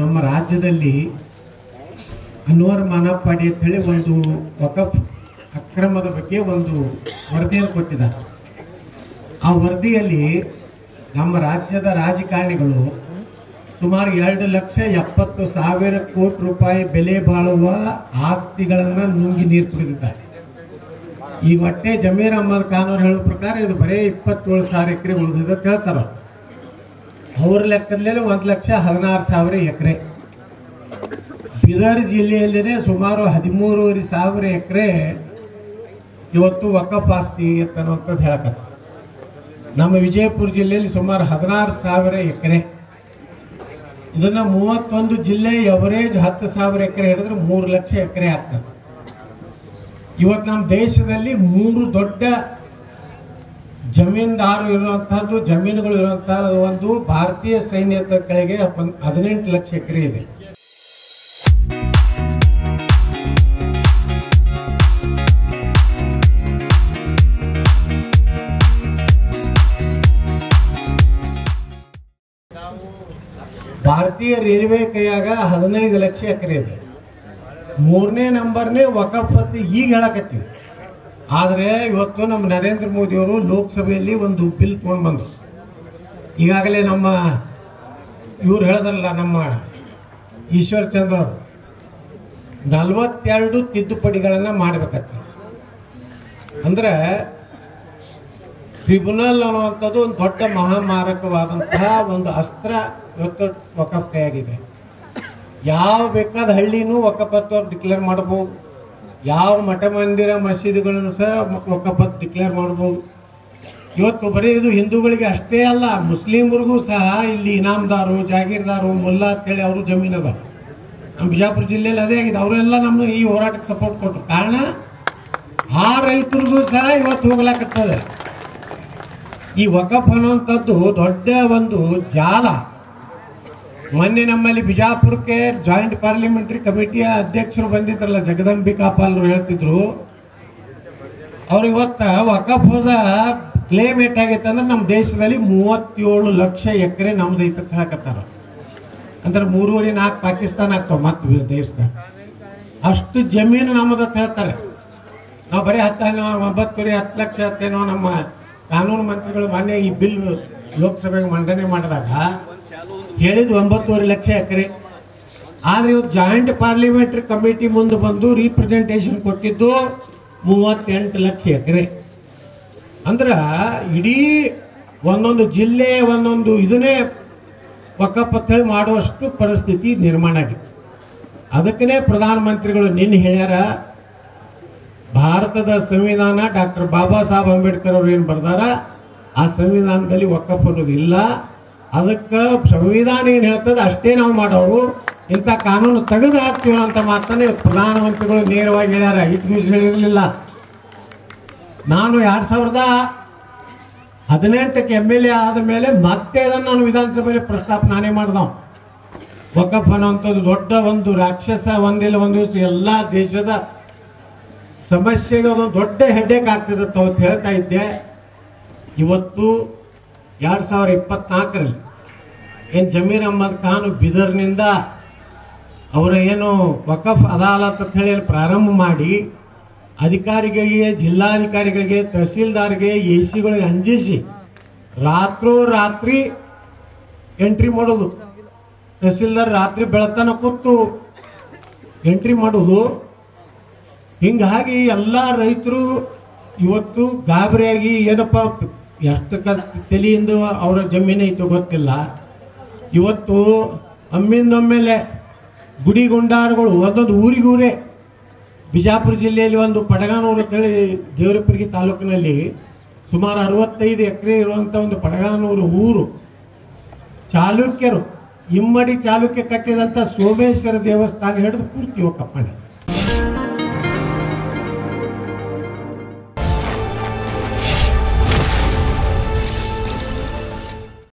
ನಮ್ಮ ರಾಜ್ಯದಲ್ಲಿ ಅನ್ವರ್ ಮಾನಪ್ಪಾಡಿ ಅಂತ ಹೇಳಿ ಒಂದು ವಕಫ್ ಅಕ್ರಮದ ಬಗ್ಗೆ ಒಂದು ವರದಿಯನ್ನು ಕೊಟ್ಟಿದ್ದಾರೆ. ಆ ವರದಿಯಲ್ಲಿ ನಮ್ಮ ರಾಜ್ಯದ ರಾಜಕಾರಣಿಗಳು ಸುಮಾರು 2,70,000 ಕೋಟಿ ರೂಪಾಯಿ ಬೆಲೆ ಬಾಳುವ ಆಸ್ತಿಗಳನ್ನು ನುಂಗಿ ನೀರು ಕುಡಿದಿದ್ದಾರೆ. ಈ ಒಟ್ಟೆ ಜಮೀರ್ ಅಹಮದ್ ಖಾನ್ ಅವ್ರು ಹೇಳೋ ಪ್ರಕಾರ ಇದು ಬರೀ 27,000 ಎಕರೆ ಉಳಿದಿದೆ ಅಂತ ಹೇಳ್ತಾರೆ. ಅವ್ರ ಲೆಕ್ಕದಲ್ಲೇ 1,16,000 ಎಕರೆ. ಬೀದರ್ ಜಿಲ್ಲೆಯಲ್ಲೇ ಸುಮಾರು 13,500 ಎಕರೆ ಇವತ್ತು ವಕಫ್ ಆಸ್ತಿ ಅಂತನ್ನುವಂಥದ್ದು ಹೇಳಕತ್ತ. ನಮ್ಮ ವಿಜಯಪುರ ಜಿಲ್ಲೆಯಲ್ಲಿ ಸುಮಾರು 16,000 ಎಕರೆ. ಇದನ್ನ 31 ಜಿಲ್ಲೆ ಎವರೇಜ್ 10,000 ಎಕರೆ ಹಿಡಿದ್ರೆ 3 ಲಕ್ಷ ಎಕರೆ ಆಗ್ತದೆ. ಇವತ್ತು ನಮ್ಮ ದೇಶದಲ್ಲಿ 3 ದೊಡ್ಡ ಜಮೀನ್ದಾರು ಇರುವಂತಹದ್ದು, ಜಮೀನುಗಳು ಇರುವಂತಹ ಒಂದು ಭಾರತೀಯ ಸೈನ್ಯದ ಕೆಳಗೆ 18 ಲಕ್ಷ ಎಕರೆ ಇದೆ. ಭಾರತೀಯ ರೈಲ್ವೆ ಕೈಯಾಗ 15 ಲಕ್ಷ ಎಕರೆ ಇದೆ. 3ನೇ ನಂಬರ್ನೇ ವಕಫ್ ಅಂತ ಈಗ ಹೇಳಕತ್ತೀವಿ. ಆದರೆ ಇವತ್ತು ನಮ್ಮ ನರೇಂದ್ರ ಮೋದಿ ಅವರು ಲೋಕಸಭೆಯಲ್ಲಿ ಒಂದು ಬಿಲ್ ತೊಗೊಂಡು ಬಂದರು. ಈಗಾಗಲೇ ನಮ್ಮ ಇವ್ರು ಹೇಳಿದ್ರಲ್ಲ, ನಮ್ಮ ಈಶ್ವರ್ ಚಂದ್ರ ಅವರು 42 ತಿದ್ದುಪಡಿಗಳನ್ನು ಮಾಡಬೇಕತ್ತ. ಅಂದರೆ ಟ್ರಿಬ್ಯುನಲ್ ಅನ್ನುವಂಥದ್ದು ಒಂದು ದೊಡ್ಡ ಮಹಾಮಾರಕವಾದಂತಹ ಒಂದು ಅಸ್ತ್ರ ಇವತ್ತು ವಕಫ್ ಕೈಯಾಗಿದೆ. ಯಾವ ಬೇಕಾದ ಹಳ್ಳಿನೂ ವಕಫತ್ ಡಿಕ್ಲೇರ್ ಮಾಡ್ಬೋದು. ಯಾವ ಮಠ ಮಂದಿರ ಮಸೀದಿಗಳನ್ನು ಸಹ ವಕಫತ್ ಡಿಕ್ಲೇರ್ ಮಾಡ್ಬೋದು. ಇವತ್ತು ಬರೀ ಇದು ಹಿಂದೂಗಳಿಗೆ ಅಷ್ಟೇ ಅಲ್ಲ, ಮುಸ್ಲಿಮರಿಗೂ ಸಹ ಇಲ್ಲಿ ಇನಾಮದಾರು, ಜಾಗೀರ್ದಾರು, ಮುಲ್ಲಾ ಅಂತೇಳಿ ಅವರು ಜಮೀನು ಅದ. ನಮ್ಮ ಬಿಜಾಪುರ ಜಿಲ್ಲೆಯಲ್ಲಿ ಅದೇ ಆಗಿದೆ. ಅವರೆಲ್ಲ ನಮ್ಮ ಈ ಹೋರಾಟಕ್ಕೆ ಸಪೋರ್ಟ್ ಕೊಟ್ಟರು. ಕಾರಣ ಆ ರೈತರಿಗೂ ಸಹ ಇವತ್ತು ಹೋಗ್ಲಾಕತ್ತದೆ. ಈ ವಕಫ್ ಅನ್ನುವಂಥದ್ದು ದೊಡ್ಡ ಒಂದು ಜಾಲ. ಮೊನ್ನೆ ನಮ್ಮಲ್ಲಿ ಬಿಜಾಪುರಕ್ಕೆ ಜಾಯಿಂಟ್ ಪಾರ್ಲಿಮೆಂಟರಿ ಕಮಿಟಿಯ ಅಧ್ಯಕ್ಷರು ಬಂದಿದ್ರಲ್ಲ, ಜಗದಂಬಿಕಾ ಪಾಲ್ರು ಹೇಳ್ತಿದ್ರು, ಅವ್ರು ಇವತ್ತ ವಕಫ್ ಹೋದ ಕ್ಲೇಮ್ ಏಟಾಗೈತೆ ಅಂದ್ರೆ ನಮ್ಮ ದೇಶದಲ್ಲಿ 37 ಲಕ್ಷ ಎಕರೆ ನಮ್ದು ಐತೆ ಅಂತ ಹೇಳಕತ್ತಾರ. ಅಂದ್ರೆ 3.5-4 ಪಾಕಿಸ್ತಾನ ಆಗ್ತಾವ ಮತ್ತೆ ದೇಶದಾಗ. ಅಷ್ಟು ಜಮೀನು ನಮ್ಮದು ಅಂತ ಹೇಳ್ತಾರೆ. ನಾವು ಬರೀ 10 ಲಕ್ಷ ಅಂತೇನೋ ನಮ್ಮ ಕಾನೂನು ಮಂತ್ರಿಗಳು ಮೊನ್ನೆ ಈ ಬಿಲ್ ಲೋಕಸಭೆಗೆ ಮಂಡನೆ ಮಾಡಿದಾಗ ಹೇಳಿದ್ದು 9.5 ಲಕ್ಷ ಎಕರೆ. ಆದರೆ ಇವತ್ತು ಜಾಯಿಂಟ್ ಪಾರ್ಲಿಮೆಂಟರಿ ಕಮಿಟಿ ಮುಂದೆ ಬಂದು ರೀಪ್ರೆಸೆಂಟೇಷನ್ ಕೊಟ್ಟಿದ್ದು 38 ಲಕ್ಷ ಎಕರೆ. ಅಂದ್ರೆ ಇಡೀ ಒಂದೊಂದು ಜಿಲ್ಲೆ ಒಂದೊಂದು ಇದನ್ನೇ ವಕಫ್ ಹೇಳಿ ಮಾಡುವಷ್ಟು ಪರಿಸ್ಥಿತಿ ನಿರ್ಮಾಣ ಆಗಿದೆ. ಅದಕ್ಕೇ ಪ್ರಧಾನಮಂತ್ರಿಗಳು ನಿನ್ನೆ ಹೇಳ್ಯಾರ, ಭಾರತದ ಸಂವಿಧಾನ ಡಾಕ್ಟರ್ ಬಾಬಾ ಸಾಹೇಬ್ ಅಂಬೇಡ್ಕರ್ ಅವರು ಏನು ಬರ್ದಾರ ಆ ಸಂವಿಧಾನದಲ್ಲಿ ವಕಫ್ ಅನ್ನೋದು ಇಲ್ಲ. ಅದಕ್ಕೆ ಸಂವಿಧಾನ ಏನು ಹೇಳ್ತದೆ ಅಷ್ಟೇ ನಾವು ಮಾಡೋರು, ಇಂಥ ಕಾನೂನು ತೆಗೆದು ಹಾಕ್ತೀವಿ ಅಂತ ಮಾತನ್ನೇ ಪ್ರಧಾನಮಂತ್ರಿಗಳು ನೇರವಾಗಿ ಹೇಳ್ಯಾರ. ಇಷ್ಟು ದಿವಸ ಹೇಳಿರಲಿಲ್ಲ. ನಾನು 2018ಕ್ಕೆ MLA ಆದ ಮೇಲೆ ಮತ್ತೆ ಅದನ್ನು ನಾನು ವಿಧಾನಸಭೆಯಲ್ಲಿ ಪ್ರಸ್ತಾಪ ನಾನೇ ಮಾಡ್ದವ. ವಕಫ್ ಅನ್ನೋಂಥದ್ದು ದೊಡ್ಡ ಒಂದು ರಾಕ್ಷಸ, ಒಂದಿಲ್ಲ ಒಂದು ದಿವಸ ಎಲ್ಲ ದೇಶದ ಸಮಸ್ಯೆಗೆ ಅದೊಂದು ದೊಡ್ಡ ಹೆಡ್ಡೇಕ್ ಆಗ್ತದೆ ಅಂತ ಹೇಳ್ತಾ ಇದ್ದೆ. ಇವತ್ತು 2024ರಲ್ಲಿ ಏನು ಜಮೀರ್ ಅಹಮದ್ ಖಾನ್ ಬೀದರ್ನಿಂದ ಅವರ ಏನು ವಕಫ್ ಅದಾಲತ್ ಅಂತ ಹೇಳಿ ಪ್ರಾರಂಭ ಮಾಡಿ ಅಧಿಕಾರಿಗಳಿಗೆ, ಜಿಲ್ಲಾಧಿಕಾರಿಗಳಿಗೆ, ತಹಸೀಲ್ದಾರ್ಗೆ, AC ಗಳಿಗೆ ಅಂಜಿಸಿ ರಾತ್ರಿ ಎಂಟ್ರಿ ಮಾಡೋದು. ತಹಸೀಲ್ದಾರ್ ರಾತ್ರಿ ಬೆಳತನ ಕೂತು ಎಂಟ್ರಿ ಮಾಡೋದು. ಹಿಂಗಾಗಿ ಎಲ್ಲ ರೈತರು ಇವತ್ತು ಗಾಬರಿಯಾಗಿ ಏನಪ್ಪ ಎಷ್ಟು ತಲೆಯಿಂದ ಅವರ ಜಮೀನು ಐತೋ ಗೊತ್ತಿಲ್ಲ. ಇವತ್ತು ಒಮ್ಮಿಂದೊಮ್ಮೆಲೆ ಗುಡಿ ಗುಂಡಾರುಗಳು ಒಂದೊಂದು ಊರಿಗೂರೇ, ಬಿಜಾಪುರ ಜಿಲ್ಲೆಯಲ್ಲಿ ಒಂದು ಪಡಗಾನೂರು ಅಂತೇಳಿ ದೇವರಪುರಗಿ ತಾಲೂಕಿನಲ್ಲಿ ಸುಮಾರು 65 ಎಕರೆ ಇರುವಂಥ ಒಂದು ಪಡಗಾನೂರು ಊರು ಚಾಲುಕ್ಯರು, ಇಮ್ಮಡಿ ಚಾಲುಕ್ಯ ಕಟ್ಟಿದಂಥ ಸೋಮೇಶ್ವರ ದೇವಸ್ಥಾನ ಹಿಡಿದು ಪೂರ್ತಿ ವಕಫ್ ಮಾಡಿ